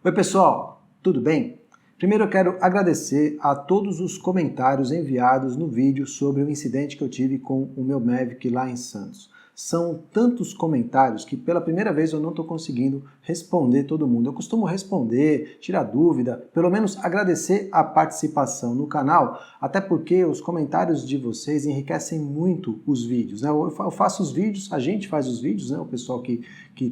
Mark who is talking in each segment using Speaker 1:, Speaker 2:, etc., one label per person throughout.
Speaker 1: Oi pessoal, tudo bem? Primeiro eu quero agradecer a todos os comentários enviados no vídeo sobre o incidente que eu tive com o meu Mavic lá em Santos. São tantos comentários que pela primeira vez eu não estou conseguindo responder todo mundo. Eu costumo responder, tirar dúvida, pelo menos agradecer a participação no canal, até porque os comentários de vocês enriquecem muito os vídeos, né? Eu faço os vídeos, a gente faz os vídeos, né? O pessoal que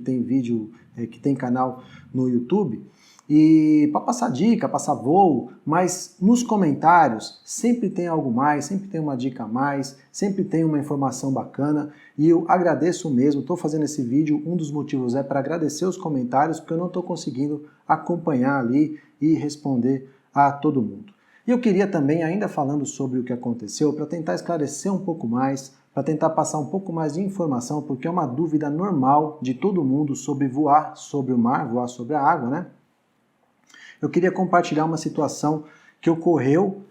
Speaker 1: tem vídeo, que tem canal no YouTube, e para passar dica, passar voo, mas nos comentários sempre tem algo mais, sempre tem uma dica a mais, sempre tem uma informação bacana e eu agradeço mesmo, estou fazendo esse vídeo, um dos motivos é para agradecer os comentários porque eu não estou conseguindo acompanhar ali e responder a todo mundo. E eu queria também, ainda falando sobre o que aconteceu, para tentar esclarecer um pouco mais, para tentar passar um pouco mais de informação, porque é uma dúvida normal de todo mundo sobre voar sobre o mar, voar sobre a água, né? Eu queria compartilhar uma situação que ocorreu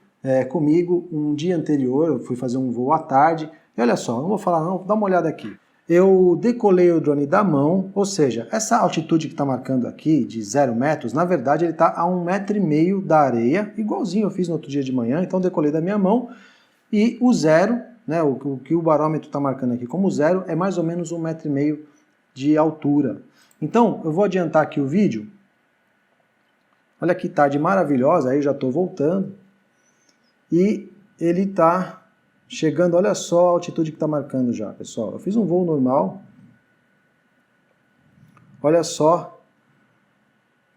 Speaker 1: comigo um dia anterior. Eu fui fazer um voo à tarde, e olha só, não vou falar não, dá uma olhada aqui. Eu decolei o drone da mão, ou seja, essa altitude que está marcando aqui, de 0 metros, na verdade ele está a 1,5 metro da areia, igualzinho eu fiz no outro dia de manhã, então decolei da minha mão, e o zero, né, o que o barômetro está marcando aqui como zero, é mais ou menos 1,5 metro de altura. Então, eu vou adiantar aqui o vídeo. Olha que tarde maravilhosa, aí eu já estou voltando. E ele está chegando, olha só a altitude que está marcando já, pessoal. Eu fiz um voo normal. Olha só,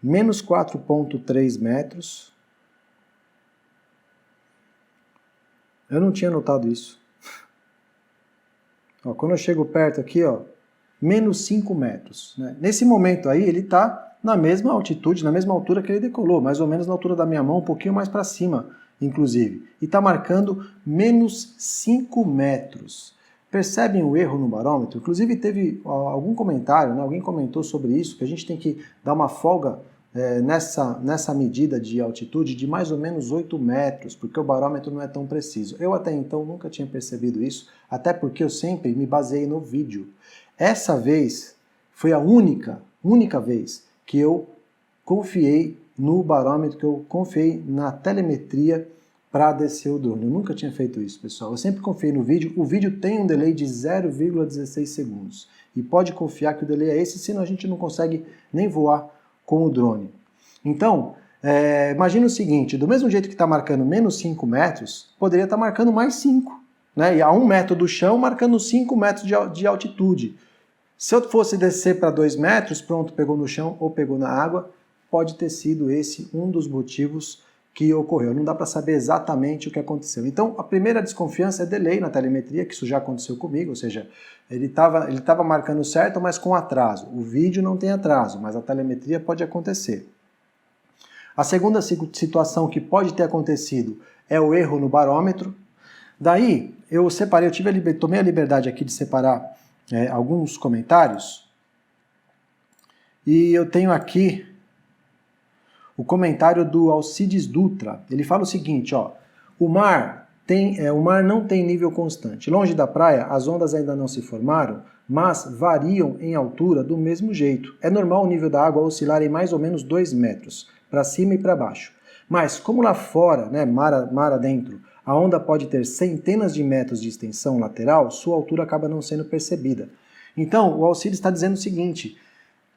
Speaker 1: menos 4,3 metros. Eu não tinha notado isso. Ó, quando eu chego perto aqui, ó, menos 5 metros. Né? Nesse momento aí, ele está na mesma altitude, na mesma altura que ele decolou, mais ou menos na altura da minha mão, um pouquinho mais para cima, inclusive. E está marcando menos 5 metros. Percebem o erro no barômetro? Inclusive teve algum comentário, né? Alguém comentou sobre isso, que a gente tem que dar uma folga nessa medida de altitude de mais ou menos 8 metros, porque o barômetro não é tão preciso. Eu até então nunca tinha percebido isso, até porque eu sempre me baseei no vídeo. Essa vez foi a única vez que eu confiei no barômetro, que eu confiei na telemetria para descer o drone. Eu nunca tinha feito isso, pessoal. Eu sempre confiei no vídeo. O vídeo tem um delay de 0,16 segundos. E pode confiar que o delay é esse, senão a gente não consegue nem voar com o drone. Então, imagina o seguinte, do mesmo jeito que está marcando menos 5 metros, poderia estar marcando mais 5. Né? E a 1 metro do chão, marcando 5 metros de altitude. Se eu fosse descer para 2 metros, pronto, pegou no chão ou pegou na água, pode ter sido esse um dos motivos que ocorreu. Não dá para saber exatamente o que aconteceu. Então, a primeira desconfiança é delay na telemetria, que isso já aconteceu comigo, ou seja, ele estava marcando certo, mas com atraso. O vídeo não tem atraso, mas a telemetria pode acontecer. A segunda situação que pode ter acontecido é o erro no barômetro. Daí, eu tomei a liberdade aqui de separar alguns comentários, e eu tenho aqui o comentário do Alcides Dutra. Ele fala o seguinte, ó, o mar não tem nível constante. Longe da praia, as ondas ainda não se formaram, mas variam em altura do mesmo jeito. É normal o nível da água oscilar em mais ou menos 2 metros, para cima e para baixo. Mas como lá fora, né, mar adentro, a onda pode ter centenas de metros de extensão lateral, sua altura acaba não sendo percebida. Então, o Alcides está dizendo o seguinte,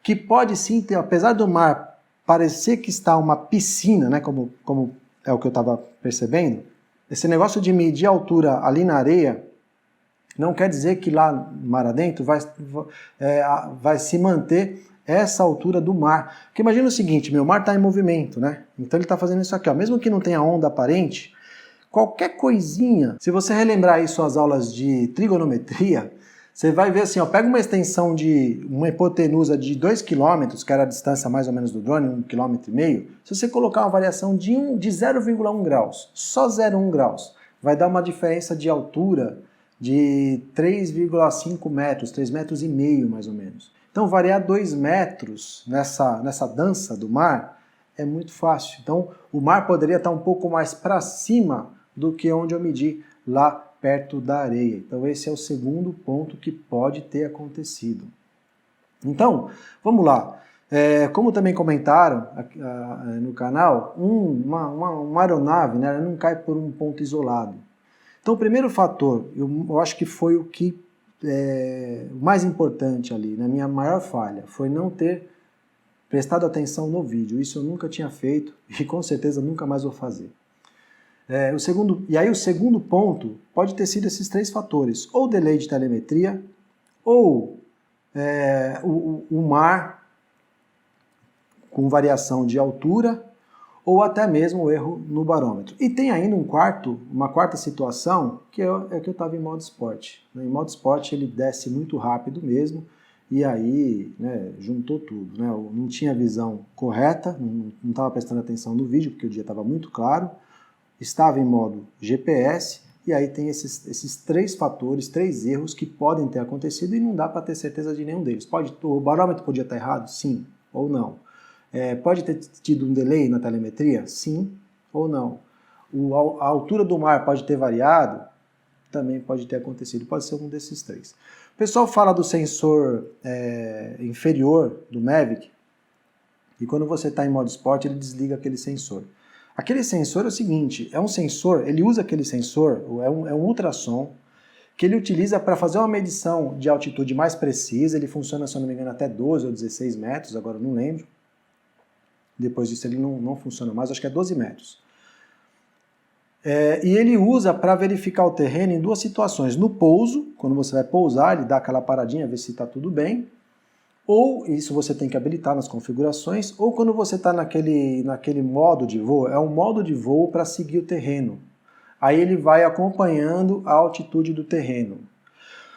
Speaker 1: que pode sim ter, apesar do mar parecer que está uma piscina, né, como é o que eu estava percebendo, esse negócio de medir a altura ali na areia não quer dizer que lá no mar adentro vai se manter essa altura do mar. Porque imagina o seguinte, meu mar está em movimento, né? Então ele está fazendo isso aqui, ó. Mesmo que não tenha onda aparente, qualquer coisinha, se você relembrar aí suas aulas de trigonometria, você vai ver assim, ó, pega uma extensão de uma hipotenusa de 2 km, que era a distância mais ou menos do drone, 1,5 km, se você colocar uma variação de 0,1 graus, só 0,1 graus, vai dar uma diferença de altura de 3,5 metros, 3,5 metros mais ou menos. Então variar 2 metros nessa dança do mar é muito fácil. Então o mar poderia estar um pouco mais para cima do que onde eu medi lá perto da areia. Então esse é o segundo ponto que pode ter acontecido. Então, vamos lá. Como também comentaram no canal, uma aeronave, né, ela não cai por um ponto isolado. Então o primeiro fator, eu acho que foi o mais importante ali, na minha maior falha, foi não ter prestado atenção no vídeo. Isso eu nunca tinha feito e com certeza nunca mais vou fazer. O segundo ponto pode ter sido esses 3 fatores, ou delay de telemetria, ou o mar com variação de altura, ou até mesmo o erro no barômetro. E tem ainda uma quarta situação, que é que eu estava em modo esporte. Em modo esporte ele desce muito rápido mesmo, e aí, né, juntou tudo. Né? Eu não tinha visão correta, não estava prestando atenção no vídeo, porque o dia estava muito claro, estava em modo GPS, e aí tem esses 3 fatores, 3 erros que podem ter acontecido e não dá para ter certeza de nenhum deles. O barômetro podia estar errado? Sim ou não. Pode ter tido um delay na telemetria? Sim ou não. A altura do mar pode ter variado? Também pode ter acontecido, pode ser um desses 3. O pessoal fala do sensor inferior do Mavic, e quando você está em modo esporte ele desliga aquele sensor. Aquele sensor é o seguinte, ele usa aquele sensor, é um ultrassom, que ele utiliza para fazer uma medição de altitude mais precisa, ele funciona, se eu não me engano, até 12 ou 16 metros, agora eu não lembro. Depois disso ele não funciona mais, acho que é 12 metros. E ele usa para verificar o terreno em 2 situações. No pouso, quando você vai pousar, ele dá aquela paradinha, ver se está tudo bem. Ou, isso você tem que habilitar nas configurações, ou quando você está naquele modo de voo, é um modo de voo para seguir o terreno. Aí ele vai acompanhando a altitude do terreno.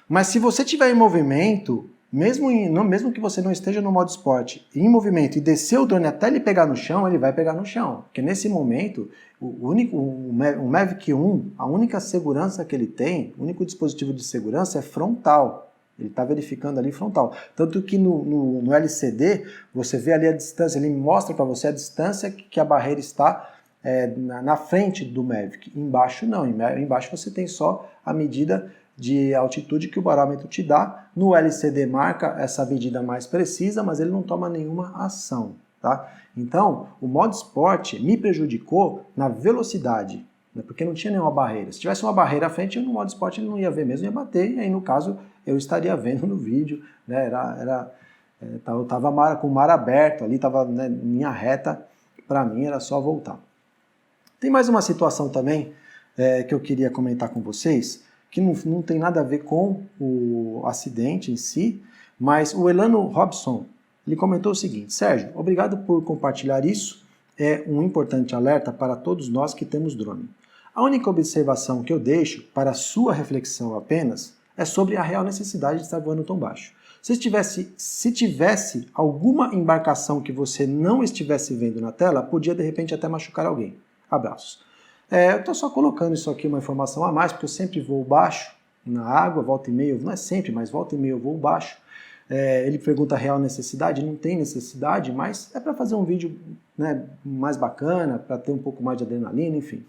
Speaker 1: Mas se você estiver em movimento, mesmo que você não esteja no modo esporte, em movimento e descer o drone até ele pegar no chão, ele vai pegar no chão. Porque nesse momento, o Mavic 1, a única segurança que ele tem, o único dispositivo de segurança é frontal. Ele está verificando ali frontal. Tanto que no LCD, você vê ali a distância, ele mostra para você a distância que a barreira está na frente do Mavic. Embaixo não, embaixo você tem só a medida de altitude que o barômetro te dá. No LCD marca essa medida mais precisa, mas ele não toma nenhuma ação. Tá? Então, o modo esporte me prejudicou na velocidade, né, porque não tinha nenhuma barreira. Se tivesse uma barreira à frente, no modo esporte ele não ia ver mesmo, ia bater, e aí no caso eu estaria vendo no vídeo, né, eu estava com o mar aberto ali, estava, né, em linha reta, para mim era só voltar. Tem mais uma situação também que eu queria comentar com vocês, que não tem nada a ver com o acidente em si, mas o Elano Robson, ele comentou o seguinte: Sérgio, obrigado por compartilhar isso, é um importante alerta para todos nós que temos drone. A única observação que eu deixo para a sua reflexão apenas é sobre a real necessidade de estar voando tão baixo. Se tivesse alguma embarcação que você não estivesse vendo na tela, podia de repente até machucar alguém. Abraços. Eu estou só colocando isso aqui, uma informação a mais, porque eu sempre voo baixo na água, volta e meia, não é sempre, mas volta e meia eu voo baixo. Ele pergunta a real necessidade, não tem necessidade, mas é para fazer um vídeo, né, mais bacana, para ter um pouco mais de adrenalina, enfim.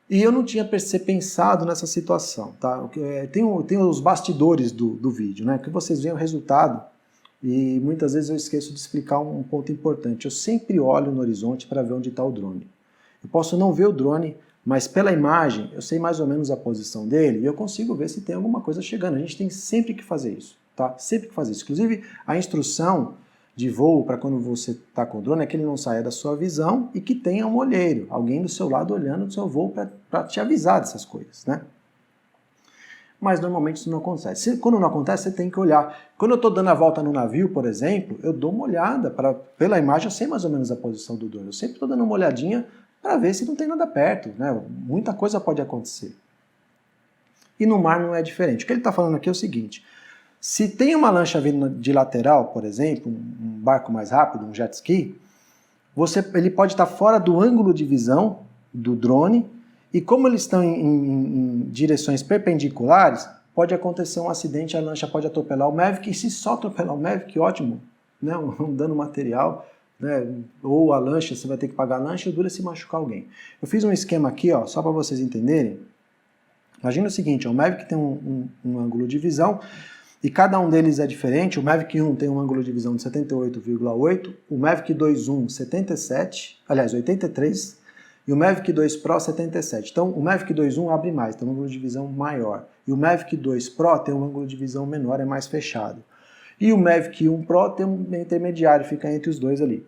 Speaker 1: E eu não tinha pensado nessa situação, tá? Tem os bastidores do vídeo, né? Que vocês veem o resultado e muitas vezes eu esqueço de explicar um ponto importante. Eu sempre olho no horizonte para ver onde está o drone. Eu posso não ver o drone, mas pela imagem eu sei mais ou menos a posição dele e eu consigo ver se tem alguma coisa chegando. A gente tem sempre que fazer isso, tá? Sempre que fazer isso. Inclusive, a instrução de voo para quando você está com o drone é que ele não saia da sua visão e que tenha um olheiro, alguém do seu lado olhando o seu voo para te avisar dessas coisas, né? Mas normalmente isso não acontece. Quando não acontece, você tem que olhar. Quando eu estou dando a volta no navio, por exemplo, eu dou uma olhada, pela imagem eu sei mais ou menos a posição do drone. Eu sempre estou dando uma olhadinha para ver se não tem nada perto, né? Muita coisa pode acontecer. E no mar não é diferente. O que ele está falando aqui é o seguinte: se tem uma lancha vindo de lateral, por exemplo, um barco mais rápido, um jet ski, ele pode estar fora do ângulo de visão do drone, e como eles estão em direções perpendiculares, pode acontecer um acidente, a lancha pode atropelar o Mavic, e se só atropelar o Mavic, ótimo, né? Um dano material, né? Ou a lancha, você vai ter que pagar a lancha, dura se machucar alguém. Eu fiz um esquema aqui, ó, só para vocês entenderem. Imagina o seguinte, ó, o Mavic tem um ângulo de visão, e cada um deles é diferente. O Mavic 1 tem um ângulo de visão de 78,8, o Mavic 2.1 77, aliás 83, e o Mavic 2 Pro 77. Então o Mavic 2.1 abre mais, tem um ângulo de visão maior, e o Mavic 2 Pro tem um ângulo de visão menor, é mais fechado. E o Mavic 1 Pro tem um intermediário, fica entre os dois ali.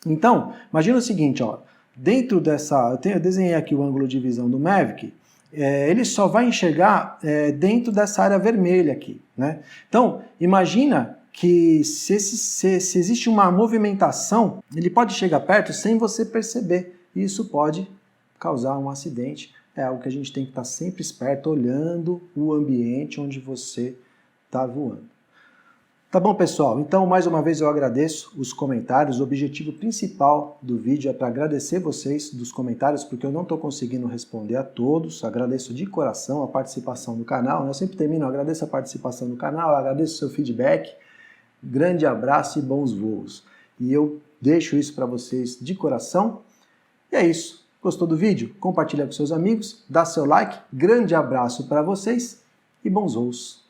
Speaker 1: Então, imagina o seguinte, ó, dentro dessa, eu desenhei aqui o ângulo de visão do Mavic, ele só vai enxergar dentro dessa área vermelha aqui, né? Então, imagina que se existe uma movimentação, ele pode chegar perto sem você perceber. E isso pode causar um acidente. É algo que a gente tem que estar sempre esperto, olhando o ambiente onde você está voando. Tá bom, pessoal? Então, mais uma vez eu agradeço os comentários. O objetivo principal do vídeo é para agradecer vocês dos comentários, porque eu não estou conseguindo responder a todos. Agradeço de coração a participação no canal. Eu sempre termino, agradeço a participação no canal, agradeço o seu feedback. Grande abraço e bons voos. E eu deixo isso para vocês de coração. E é isso. Gostou do vídeo? Compartilha com seus amigos, dá seu like. Grande abraço para vocês e bons voos.